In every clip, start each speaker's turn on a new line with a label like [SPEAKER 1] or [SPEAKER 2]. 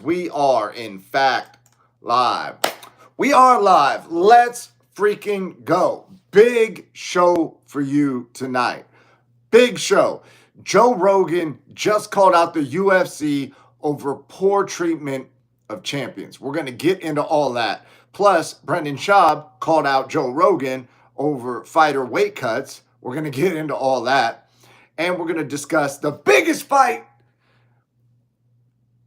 [SPEAKER 1] We are, in fact, live. We are live. Let's freaking go. Big show for you tonight. Big show. Joe Rogan just called out the UFC over poor treatment of champions. We're going to get into all that. Plus, Brendan Schaub called out Joe Rogan over fighter weight cuts. We're going to get into all that. And we're going to discuss the biggest fight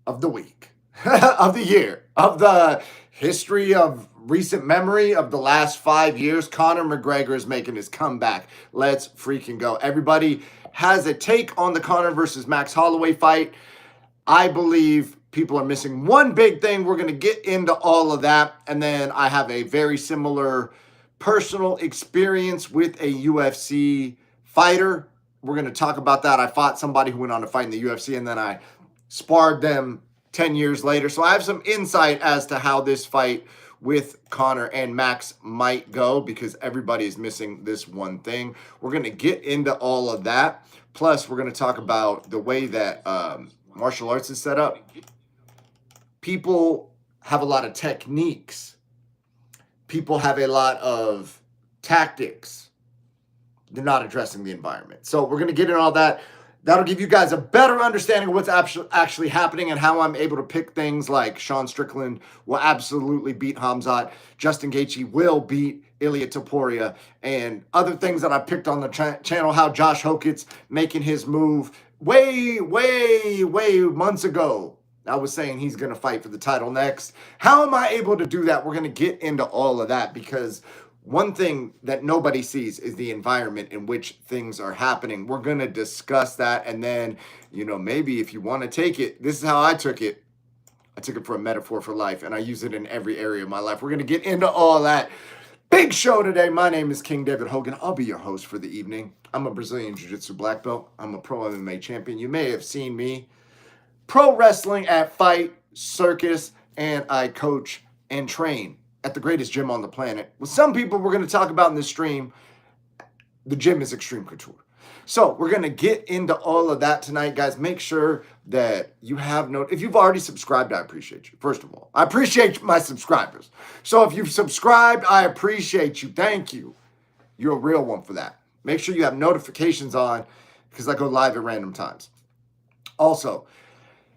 [SPEAKER 1] of the week, of the year, of the history of recent memory of the last 5 years. Conor McGregor is making his comeback. Let's freaking go. Everybody has a take on the Conor versus Max Holloway fight. I believe people are missing one big thing. We're going to get into all of that. And then I have a very similar personal experience with a UFC fighter. We're going to talk about that. I fought somebody who went on to fight in the UFC, and then I sparred them 10 years later. So I have some insight as to how this fight with Conor and Max might go, because everybody is missing this one thing. We're going to get into all of that. Plus, we're going to talk about the way that martial arts is set up. People have a lot of techniques. People have a lot of tactics. They're not addressing the environment. So we're going to get into all that. That'll give you guys a better understanding of what's actually happening and how I'm able to pick things like Sean Strickland will absolutely beat Hamzat. Justin Gaethje will beat Ilia Topuria, and other things that I picked on the channel, how Josh Hokett's making his move way months ago. I was saying he's going to fight for the title next. How am I able to do that? We're going to get into all of that, because one thing that nobody sees is the environment in which things are happening. We're going to discuss that. And then, maybe if you want to take it, this is how I took it. I took it for a metaphor for life, and I use it in every area of my life. We're going to get into all that. Big show today. My name is King David Hogan. I'll be your host for the evening. I'm a Brazilian Jiu-Jitsu black belt. I'm a pro MMA champion. You may have seen me pro wrestling at Fight Circus, and I coach and train at the greatest gym on the planet. With some people we're going to talk about in this stream, the gym is Extreme Couture. So we're going to get into all of that tonight, guys. Make sure that you have if you've already subscribed, I appreciate you. First of all, I appreciate my subscribers. So if you've subscribed, I appreciate you. Thank you. You're a real one for that. Make sure you have notifications on, because I go live at random times. Also,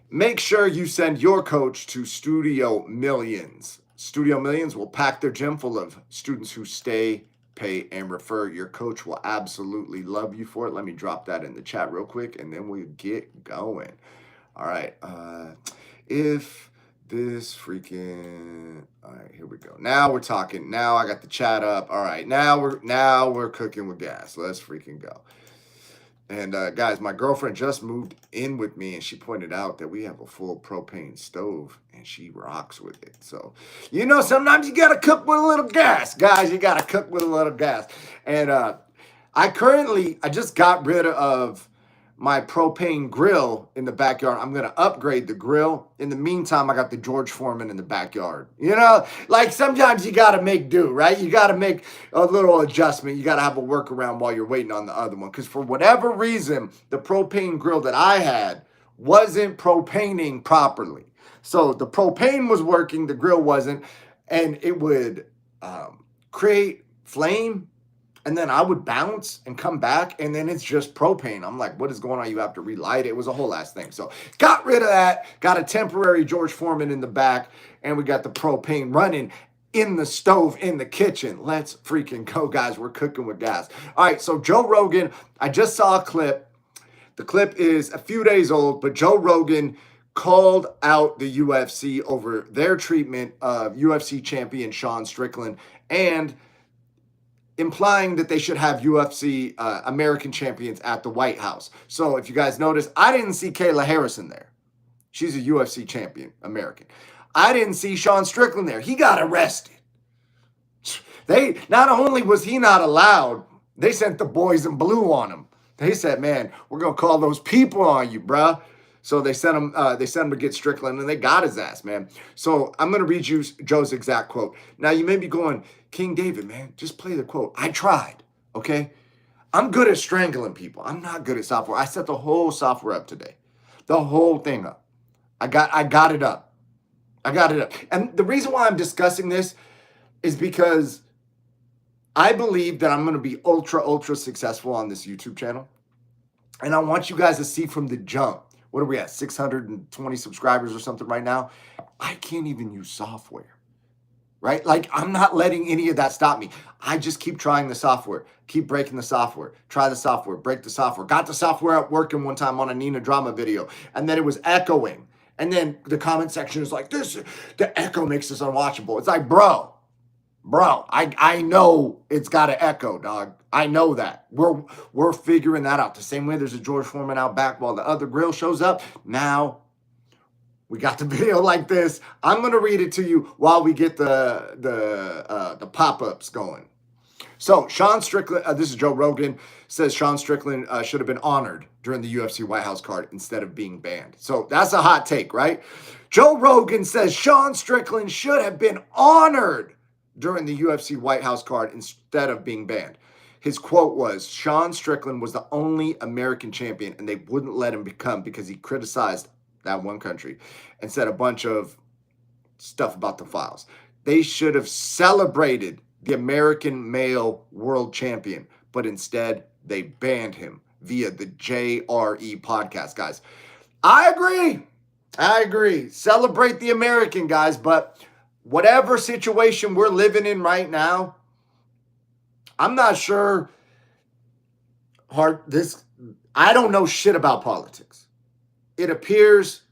[SPEAKER 1] make sure you send your coach to Studio Millions. Studio Millions will pack their gym full of students who stay, pay, and refer. Your coach will absolutely love you for it. Let me drop that in the chat real quick, and then we'll get going. All right. If this freaking... All right, here we go. Now we're talking. Now I got the chat up. All right. Now we're cooking with gas. Let's freaking go. And guys, my girlfriend just moved in with me, and she pointed out that we have a full propane stove, and she rocks with it. So, sometimes you got to cook with a little gas. Guys, you got to cook with a little gas. And I just got rid of my propane grill in the backyard. I'm going to upgrade the grill. In the meantime, I got the George Foreman in the backyard. Like sometimes you got to make do, right? You got to make a little adjustment. You got to have a workaround while you're waiting on the other one. Because for whatever reason, the propane grill that I had wasn't propaning properly. So the propane was working, the grill wasn't, and it would create flame. And then I would bounce and come back, and then it's just propane. I'm like, what is going on? You have to relight it. It was a whole ass thing. So got rid of that, got a temporary George Foreman in the back, and we got the propane running in the stove in the kitchen. Let's freaking go, guys. We're cooking with gas. All right, so Joe Rogan, I just saw a clip. The clip is a few days old, but Joe Rogan called out the UFC over their treatment of UFC champion Sean Strickland, and implying that they should have UFC American champions at the White House. So if you guys notice, I didn't see Kayla Harrison there. She's a UFC champion, American. I didn't see Sean Strickland there. He got arrested. Not only was he not allowed, they sent the boys in blue on him. They said, man, we're going to call those people on you, bruh. So they sent him to get Strickland, and they got his ass, man. So I'm going to read you Joe's exact quote. Now, you may be going, King David, man, just play the quote. I tried, okay? I'm good at strangling people. I'm not good at software. I set the whole software up today. The whole thing up. I got it up. I got it. And the reason why I'm discussing this is because I believe that I'm going to be ultra successful on this YouTube channel. And I want you guys to see from the jump. What are we at? 620 subscribers or something right now. I can't even use software, right? Like, I'm not letting any of that stop me. I just keep trying the software, keep breaking the software, try the software, break the software. Got the software out working one time on a Nina drama video, and then it was echoing. And then the comment section is like, the echo makes this unwatchable. It's like, bro, I know it's got to echo, dog. I know that. We're figuring that out. The same way there's a George Foreman out back while the other grill shows up. Now we got the video like this. I'm gonna read it to you while we get the pop-ups going. So Sean Strickland, this is Joe Rogan, says Sean Strickland should have been honored during the UFC White House card instead of being banned. So that's a hot take, right? Joe Rogan says Sean Strickland should have been honored during the UFC White House card instead of being banned. His quote was, Sean Strickland was the only American champion and they wouldn't let him become because he criticized that one country and said a bunch of stuff about the files. They should have celebrated the American male world champion, but instead they banned him via the JRE podcast, guys. I agree. Celebrate the American, guys, but whatever situation we're living in right now, I'm not sure I don't know shit about politics. It appears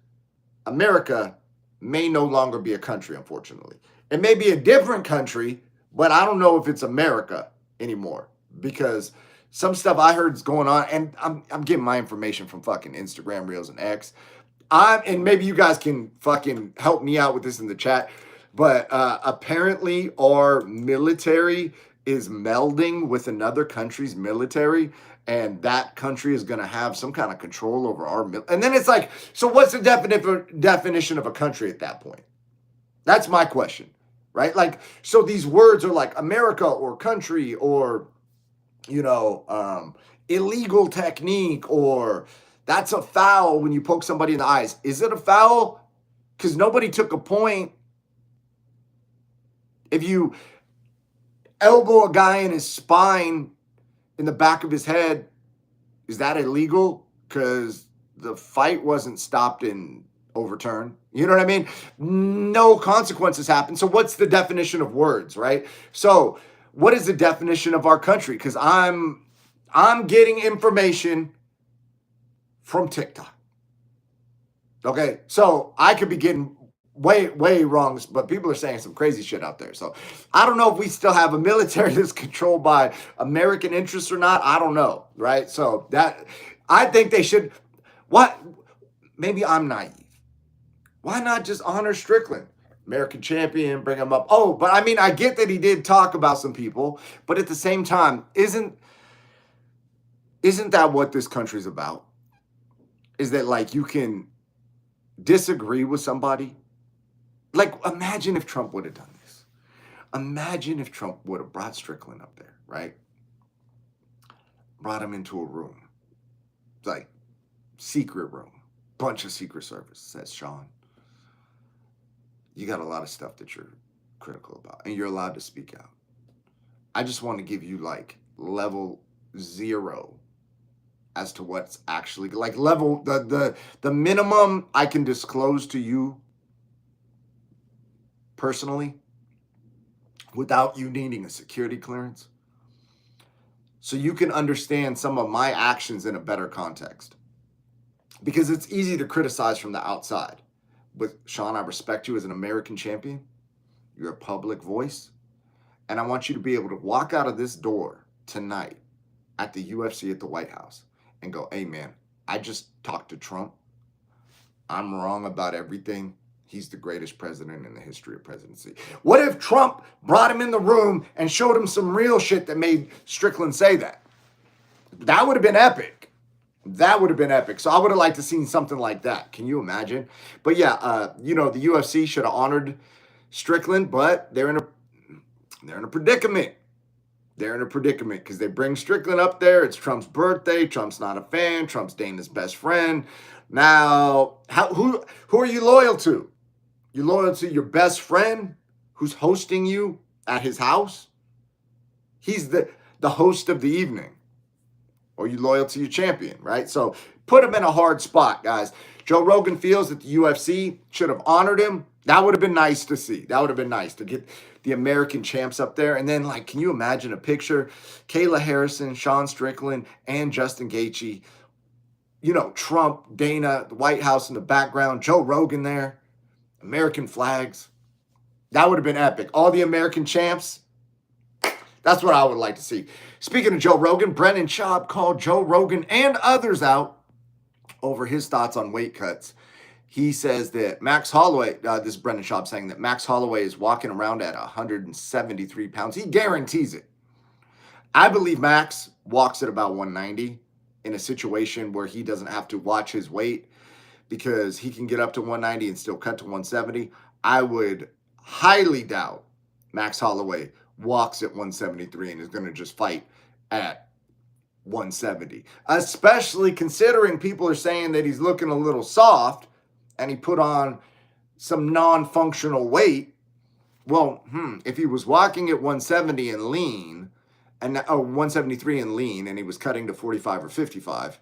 [SPEAKER 1] America may no longer be a country, unfortunately. It may be a different country, but I don't know if it's America anymore because some stuff I heard is going on, and I'm getting my information from fucking Instagram Reels and X. And maybe you guys can fucking help me out with this in the chat, but apparently our military is melding with another country's military, and that country is going to have some kind of control over our and then it's like, so what's the definition of a country at that point? That's my question, right? Like, so these words are like America or country or, illegal technique, or that's a foul when you poke somebody in the eyes. Is it a foul? Because nobody took a point. If you elbow a guy in his spine, in the back of his head, is that illegal? Because the fight wasn't stopped and overturned. You know what I mean? No consequences happen. So what's the definition of words, right? So what is the definition of our country? Because I'm getting information from TikTok. Okay, so I could be getting way wrong, but people are saying some crazy shit out there. So I don't know if we still have a military that's controlled by American interests or not. I don't know, right? So that, I think they should, maybe I'm naive. Why not just honor Strickland? American champion, bring him up. Oh, but I mean, I get that he did talk about some people, but at the same time, isn't that what this country's about? Is that like you can disagree with somebody? Like, imagine if Trump would have done this. Imagine if Trump would have brought Strickland up there, right? Brought him into a room. Like, secret room. Bunch of Secret Service. Says, Sean, you got a lot of stuff that you're critical about, and you're allowed to speak out. I just want to give you, like, level 0 as to what's actually, like, level, the minimum I can disclose to you personally without you needing a security clearance, so you can understand some of my actions in a better context. Because it's easy to criticize from the outside. But Sean, I respect you as an American champion. You're a public voice. And I want you to be able to walk out of this door tonight at the UFC at the White House and go, hey man, I just talked to Trump. I'm wrong about everything. He's the greatest president in the history of presidency. What if Trump brought him in the room and showed him some real shit that made Strickland say that? That would have been epic. That would have been epic. So I would have liked to seen something like that. Can you imagine? But yeah, the UFC should have honored Strickland, but they're in a predicament. They're in a predicament because they bring Strickland up there. It's Trump's birthday. Trump's not a fan. Trump's Dana's best friend. Now, who are you loyal to? You loyal to your best friend who's hosting you at his house? He's the host of the evening. Or you loyal to your champion, right? So put him in a hard spot, guys. Joe Rogan feels that the UFC should have honored him. That would have been nice to see. That would have been nice to get the American champs up there. And then, like, can you imagine a picture? Kayla Harrison, Sean Strickland, and Justin Gaethje. You know, Trump, Dana, the White House in the background, Joe Rogan there, American flags. That would have been epic. All the American champs. That's what I would like to see. Speaking of Joe Rogan, Brendan Schaub called Joe Rogan and others out over his thoughts on weight cuts. He says that Max Holloway, this is Brendan Schaub saying that Max Holloway is walking around at 173 pounds. He guarantees it. I believe Max walks at about 190 in a situation where he doesn't have to watch his weight because he can get up to 190 and still cut to 170. I would highly doubt Max Holloway walks at 173 and is going to just fight at 170, especially considering people are saying that he's looking a little soft and he put on some non-functional weight. Well, if he was walking at 170 and lean, and 173 and lean, and he was cutting to 45 or 55,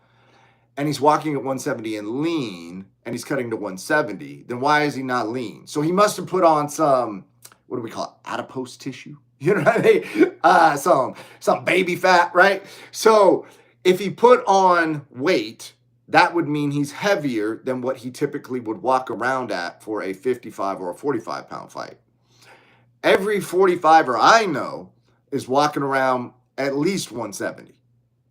[SPEAKER 1] and he's walking at 170 and lean, and he's cutting to 170, then why is he not lean? So he must have put on some, what do we call it, adipose tissue? You know what I mean? Some baby fat, right? So if he put on weight, that would mean he's heavier than what he typically would walk around at for a 55 or a 45 pound fight. Every 45er I know is walking around at least 170.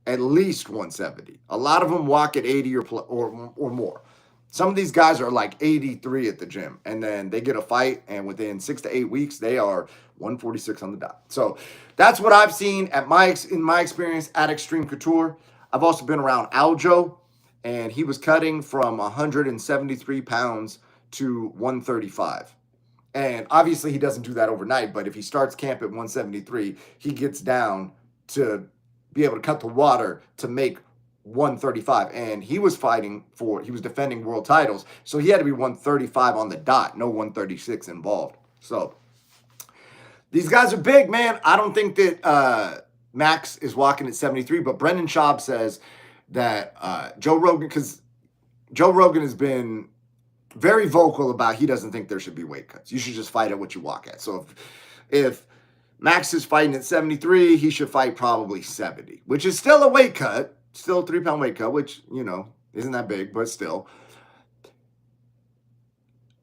[SPEAKER 1] At least 170. A lot of them walk at 80 or more. Some of these guys are like 83 at the gym, and then they get a fight, and within 6 to 8 weeks, they are 146 on the dot. So that's what I've seen in my experience at Extreme Couture. I've also been around Aljo, and he was cutting from 173 pounds to 135. And obviously, he doesn't do that overnight, but if he starts camp at 173, he gets down to be able to cut the water to make 135, and he was defending world titles, so he had to be 135 on the dot, no 136 involved. So these guys are big, man. I don't think that Max is walking at 73, but Brendan Schaub says that Joe Rogan, because Joe Rogan has been very vocal about he doesn't think there should be weight cuts. You should just fight at what you walk at. So if Max is fighting at 73, he should fight probably 70, which is still a weight cut. Still a 3-pound weight cut, which, you know, isn't that big, but still.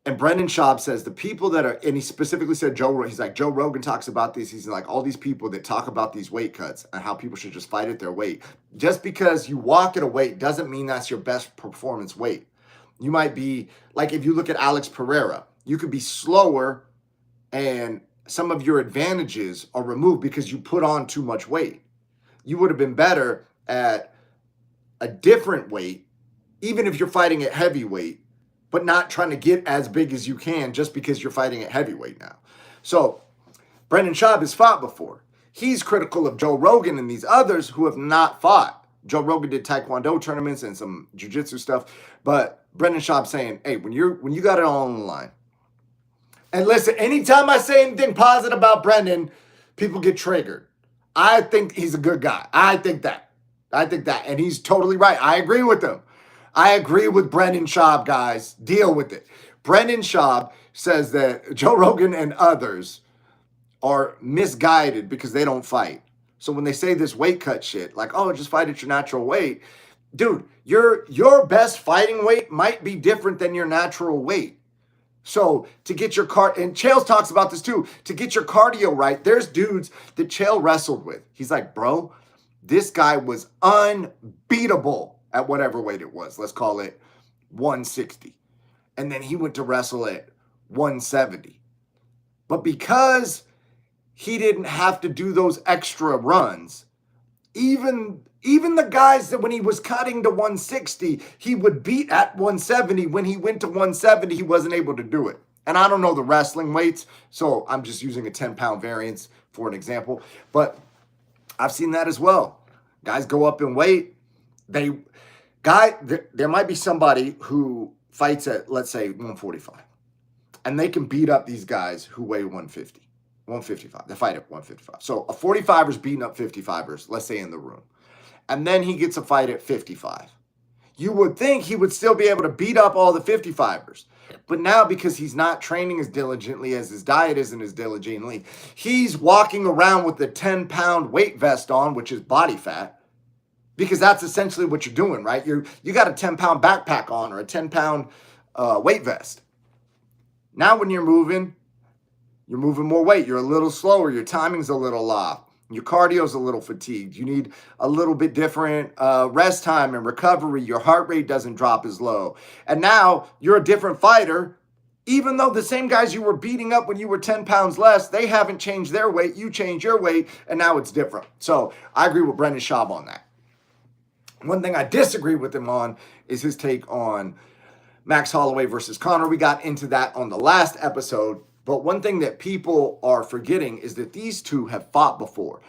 [SPEAKER 1] And Brendan Schaub says the people that are, and he specifically said he's like, Joe Rogan talks about this. He's like, all these people that talk about these weight cuts and how people should just fight at their weight. Just because you walk at a weight doesn't mean that's your best performance weight. You might be, like if you look at Alex Pereira, you could be slower and some of your advantages are removed because you put on too much weight. You would have been better at a different weight, even if you're fighting at heavyweight, but not trying to get as big as you can just because you're fighting at heavyweight now. So Brendan Schaub has fought before. He's critical of Joe Rogan and these others who have not fought. Joe Rogan did Taekwondo tournaments and some jiu-jitsu stuff, but Brendan Schaub saying, hey, when you got it all on the line. And listen, anytime I say anything positive about Brendan, people get triggered. I think he's a good guy. I think that. And he's totally right. I agree with him. I agree with Brendan Schaub, guys. Deal with it. Brendan Schaub says that Joe Rogan and others are misguided because they don't fight. So when they say this weight cut shit, like, oh, just fight at your natural weight. Dude, your best fighting weight might be different than your natural weight. So to get your and Chael talks about this too, to get your cardio right, there's dudes that Chael wrestled with. He's like, bro, this guy was unbeatable at whatever weight it was. Let's call it 160. And then he went to wrestle at 170. But because he didn't have to do those extra runs, even the guys that when he was cutting to 160, he would beat at 170. When he went to 170, he wasn't able to do it. And I don't know the wrestling weights, so I'm just using a 10-pound variance for an example. But I've seen that as well. Guys go up in weight. There might be somebody who fights at, let's say, 145. and they can beat up these guys who weigh 150, 155. They fight at 155. So a 45er's beating up 55ers, let's say in the room. And then he gets a fight at 55. You would think he would still be able to beat up all the 55ers. But now, because he's not training as diligently, as his diet isn't as diligently, he's walking around with the 10-pound weight vest on, which is body fat, because that's essentially what you're doing, right? You got a 10-pound backpack on or a 10-pound weight vest. Now when you're moving more weight. You're a little slower. Your timing's a little off. Your cardio's a little fatigued. You need a little bit different rest time and recovery. Your heart rate doesn't drop as low. And now you're a different fighter. Even though the same guys you were beating up when you were 10 pounds less, they haven't changed their weight. You changed your weight, and now it's different. So I agree with Brendan Schaub on that. One thing I disagree with him on is his take on Max Holloway versus Conor. We got into that on the last episode. But one thing that people are forgetting is that these two have fought before.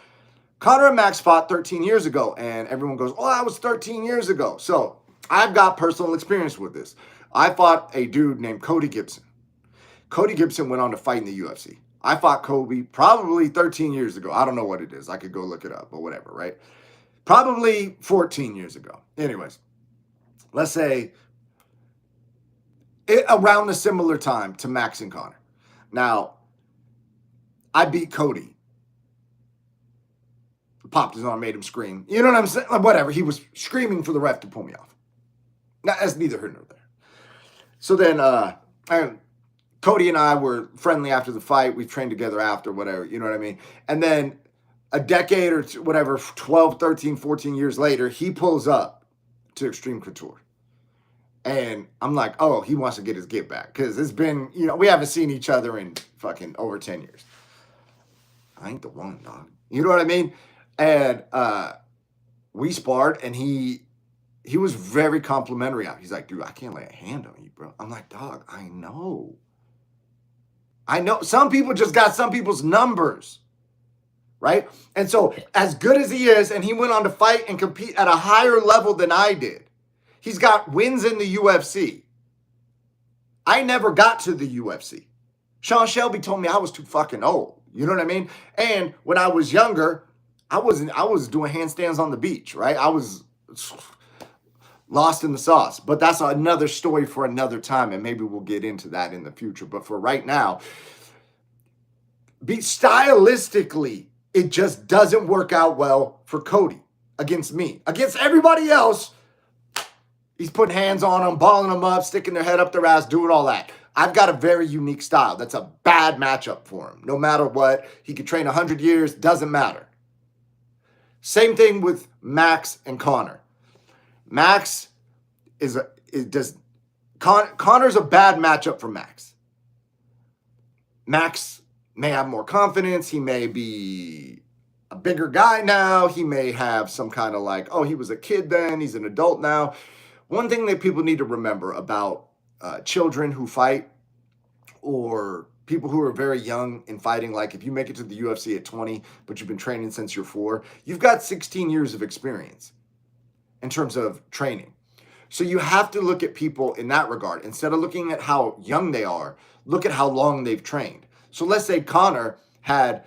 [SPEAKER 1] Conor and Max fought 13 years ago, and everyone goes, oh, that was 13 years ago. So I've got personal experience with this. I fought a dude named Cody Gibson. Cody Gibson went on to fight in the UFC. I fought Kobe probably 13 years ago. I don't know what it is. I could go look it up, but whatever, right? Probably 14 years ago. Anyways, let's say around a similar time to Max and Conor. Now, I beat Cody. Popped his arm, made him scream. You know what I'm saying? Like, whatever. He was screaming for the ref to pull me off. Now, that's neither here nor there. So then, Cody and I were friendly after the fight. We trained together after, whatever. You know what I mean? And then a decade or whatever, 12, 13, 14 years later, he pulls up to Extreme Couture. And I'm like, oh, he wants to get his get back. Because it's been, we haven't seen each other in fucking over 10 years. I ain't the one, dog. You know what I mean? And we sparred, and he was very complimentary. He's like, dude, I can't lay a hand on you, bro. I'm like, dog, I know. Some people just got some people's numbers, right? And so as good as he is, and he went on to fight and compete at a higher level than I did. He's got wins in the UFC. I never got to the UFC. Sean Shelby told me I was too fucking old. You know what I mean? And when I was younger, I was doing handstands on the beach, right? I was lost in the sauce. But that's another story for another time, and maybe we'll get into that in the future. But for right now, stylistically, it just doesn't work out well for Cody against me. Against everybody else, he's putting hands on them, balling them up, sticking their head up their ass, doing all that. I've got a very unique style. That's a bad matchup for him. No matter what, he could train 100 years, doesn't matter. Same thing with Max and Conor. Max Conor's a bad matchup for Max. Max may have more confidence. He may be a bigger guy now. He may have some kind of like, oh, he was a kid then, he's an adult now. One thing that people need to remember about children who fight or people who are very young in fighting, like if you make it to the UFC at 20, but you've been training since you're 4, you've got 16 years of experience in terms of training. So you have to look at people in that regard. Instead of looking at how young they are, look at how long they've trained. So let's say Conor had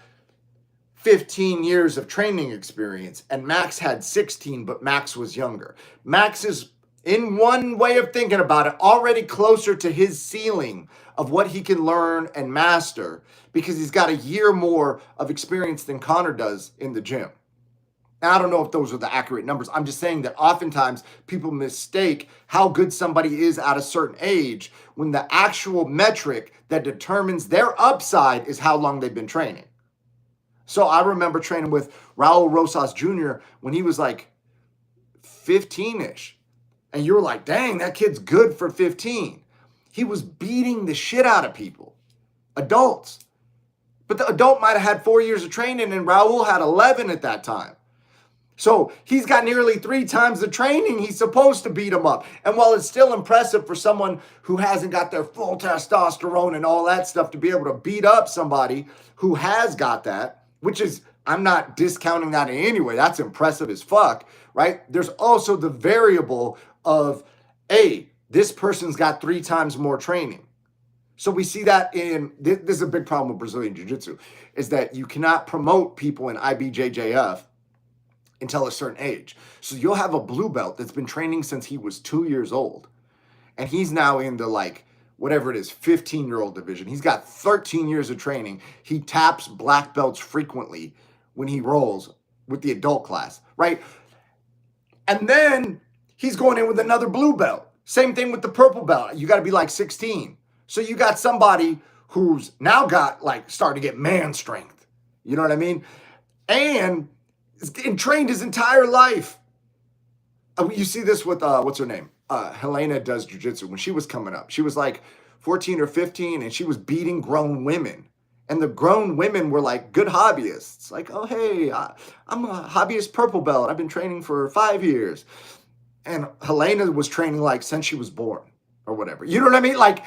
[SPEAKER 1] 15 years of training experience and Max had 16, but Max was younger. Max is, in one way of thinking about it, already closer to his ceiling of what he can learn and master because he's got a year more of experience than Conor does in the gym. Now, I don't know if those are the accurate numbers. I'm just saying that oftentimes people mistake how good somebody is at a certain age when the actual metric that determines their upside is how long they've been training. So I remember training with Raul Rosas Jr. when he was like 15-ish. And you were like, dang, that kid's good for 15. He was beating the shit out of people, adults. But the adult might have had 4 years of training and Raul had 11 at that time. So he's got nearly 3 times the training he's supposed to beat him up. And while it's still impressive for someone who hasn't got their full testosterone and all that stuff to be able to beat up somebody who has got that, which is, I'm not discounting that in any way. That's impressive as fuck, right? There's also the variable of, A, this person's got 3 times more training. So we see that this is a big problem with Brazilian Jiu-Jitsu, is that you cannot promote people in IBJJF until a certain age. So you'll have a blue belt that's been training since he was 2 years old. And he's now in the like, whatever it is, 15-year-old division. He's got 13 years of training. He taps black belts frequently when he rolls with the adult class, right? And then he's going in with another blue belt. Same thing with the purple belt. You got to be like 16. So you got somebody who's now got like starting to get man strength. You know what I mean? And trained his entire life. You see this with, what's her name? Helena does jiu-jitsu. When she was coming up, she was like 14 or 15 and she was beating grown women. And the grown women were like good hobbyists. Like, oh, hey, I'm a hobbyist purple belt. I've been training for 5 years. And Helena was training like since she was born or whatever. You know what I mean? Like,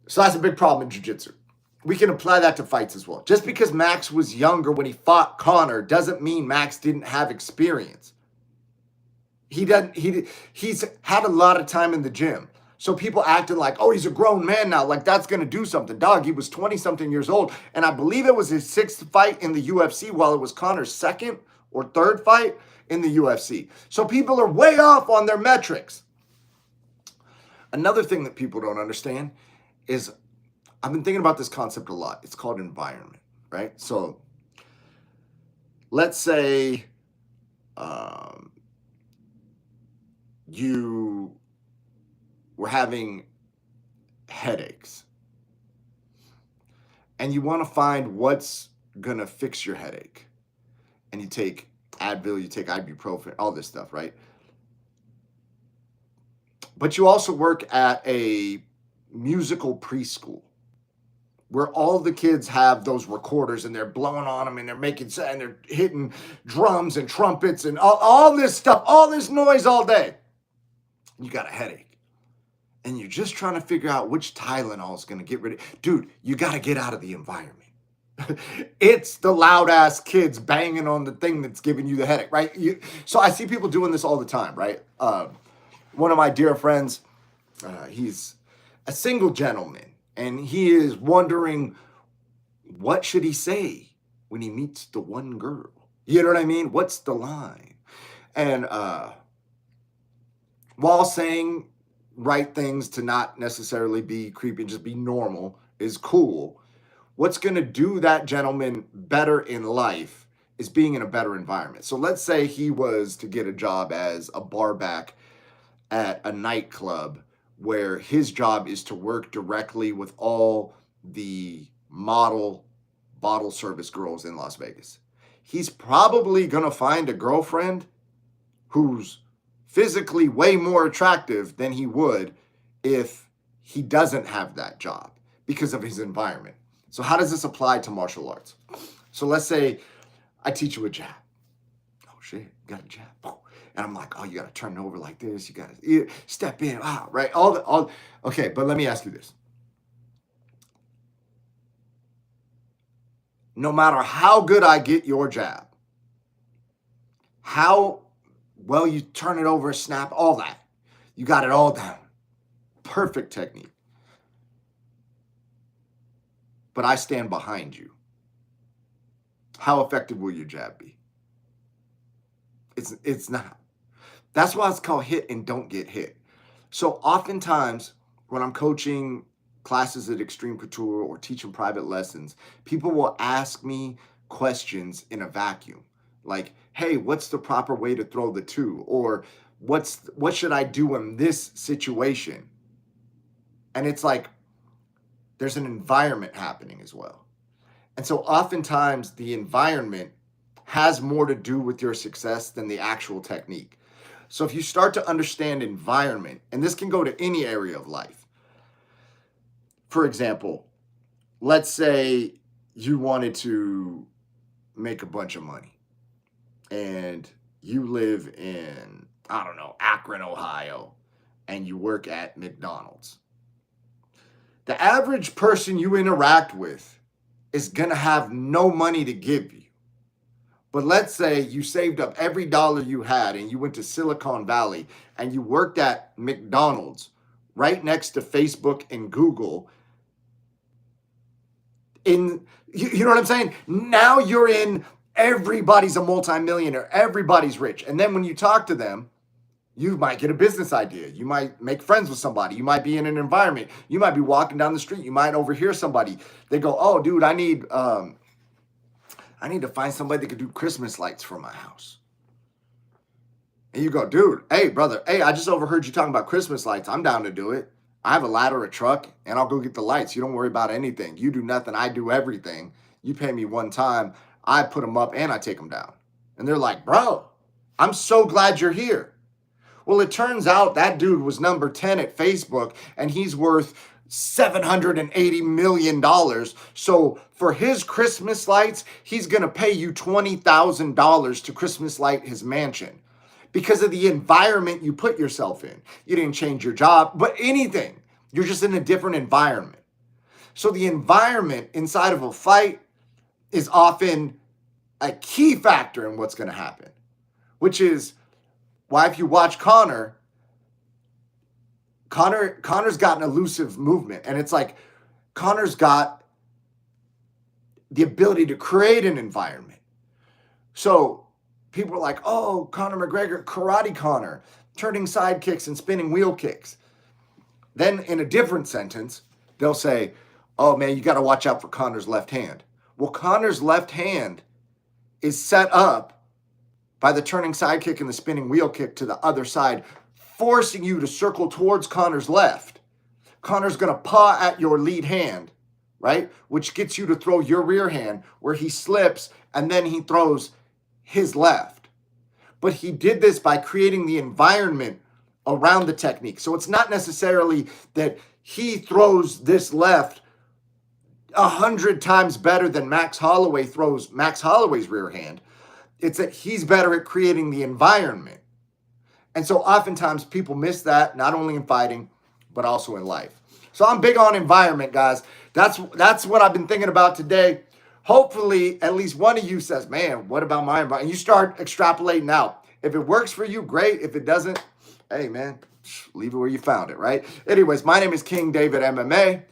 [SPEAKER 1] so that's a big problem in jiu-jitsu. We can apply that to fights as well. Just because Max was younger when he fought Conor doesn't mean Max didn't have experience. He's had a lot of time in the gym. So people acting like, oh, he's a grown man now. Like that's going to do something. Dog, he was 20 something years old. And I believe it was his 6th fight in the UFC while it was Conor's 2nd or 3rd fight in the UFC. So people are way off on their metrics. Another thing that people don't understand is I've been thinking about this concept a lot. It's called environment, right? So let's say you were having headaches and you want to find what's going to fix your headache. And you take Advil, you take ibuprofen, all this stuff, right? But you also work at a musical preschool where all the kids have those recorders and they're blowing on them and they're making and they're hitting drums and trumpets and all this stuff, all this noise all day. You got a headache and you're just trying to figure out which Tylenol is going to get rid of. Dude, you got to get out of the environment. It's the loud ass kids banging on the thing that's giving you the headache, right? So I see people doing this all the time, right? One of my dear friends, he's a single gentleman and he is wondering what should he say when he meets the one girl? You know what I mean? What's the line? And while saying right things to not necessarily be creepy, just be normal is cool. What's going to do that gentleman better in life is being in a better environment. So let's say he was to get a job as a barback at a nightclub where his job is to work directly with all the model bottle service girls in Las Vegas. He's probably going to find a girlfriend who's physically way more attractive than he would if he doesn't have that job because of his environment. So how does this apply to martial arts? So let's say I teach you a jab. Oh shit, you got a jab. Oh. And I'm like, oh, you got to turn it over like this. You got to step in, right? Okay, but let me ask you this. No matter how good I get your jab, how well you turn it over, snap, all that, you got it all down. Perfect technique. But I stand behind you. How effective will your jab be? It's not. That's why it's called hit and don't get hit. So oftentimes when I'm coaching classes at Extreme Couture or teaching private lessons, people will ask me questions in a vacuum. Like, hey, what's the proper way to throw the two? Or what should I do in this situation? And it's like, there's an environment happening as well. And so oftentimes the environment has more to do with your success than the actual technique. So if you start to understand environment, and this can go to any area of life. For example, let's say you wanted to make a bunch of money and you live in, I don't know, Akron, Ohio, and you work at McDonald's. The average person you interact with is going to have no money to give you. But let's say you saved up every dollar you had and you went to Silicon Valley and you worked at McDonald's right next to Facebook and Google You know what I'm saying? Now you're in, everybody's a multimillionaire, everybody's rich. And then when you talk to them, you might get a business idea. You might make friends with somebody. You might be in an environment. You might be walking down the street. You might overhear somebody. They go, "Oh, dude, I need to find somebody that could do Christmas lights for my house." And you go, "Dude, hey, brother, hey, I just overheard you talking about Christmas lights. I'm down to do it. I have a ladder, a truck, and I'll go get the lights. You don't worry about anything. You do nothing. I do everything. You pay me one time. I put them up and I take them down." And they're like, "Bro, I'm so glad you're here." Well, it turns out that dude was number 10 at Facebook and he's worth $780 million. So for his Christmas lights, he's going to pay you $20,000 to Christmas light his mansion because of the environment you put yourself in. You didn't change your job, but anything. You're just in a different environment. So the environment inside of a fight is often a key factor in what's going to happen, which is why if you watch Connor's got an elusive movement. And it's like Connor's got the ability to create an environment. So people are like, "Oh, Conor McGregor, karate Conor, turning side kicks and spinning wheel kicks." Then in a different sentence, they'll say, "Oh man, you got to watch out for Conor's left hand." Well, Conor's left hand is set up by the turning side kick and the spinning wheel kick to the other side, forcing you to circle towards Conor's left. Conor's going to paw at your lead hand, right? Which gets you to throw your rear hand where he slips and then he throws his left. But he did this by creating the environment around the technique. So it's not necessarily that he throws this left 100 times better than Max Holloway throws Max Holloway's rear hand. It's that he's better at creating the environment. And so oftentimes people miss that, not only in fighting, but also in life. So I'm big on environment, guys. That's what I've been thinking about today. Hopefully, at least one of you says, "Man, what about my environment?" And you start extrapolating out. If it works for you, great. If it doesn't, hey, man, leave it where you found it, right? Anyways, my name is King David MMA.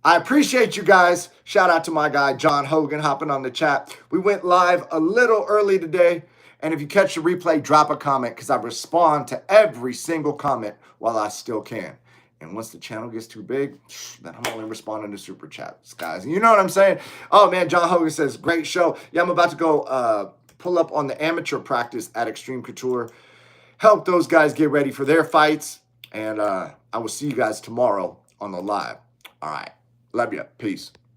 [SPEAKER 1] I appreciate you guys. Shout out to my guy, John Hogan, hopping on the chat. We went live a little early today. And if you catch the replay, drop a comment because I respond to every single comment while I still can. And once the channel gets too big, then I'm only responding to super chats, guys. You know what I'm saying? Oh, man, John Hogan says, "Great show." Yeah, I'm about to go pull up on the amateur practice at Extreme Couture. Help those guys get ready for their fights. And I will see you guys tomorrow on the live. All right. Love you. Peace.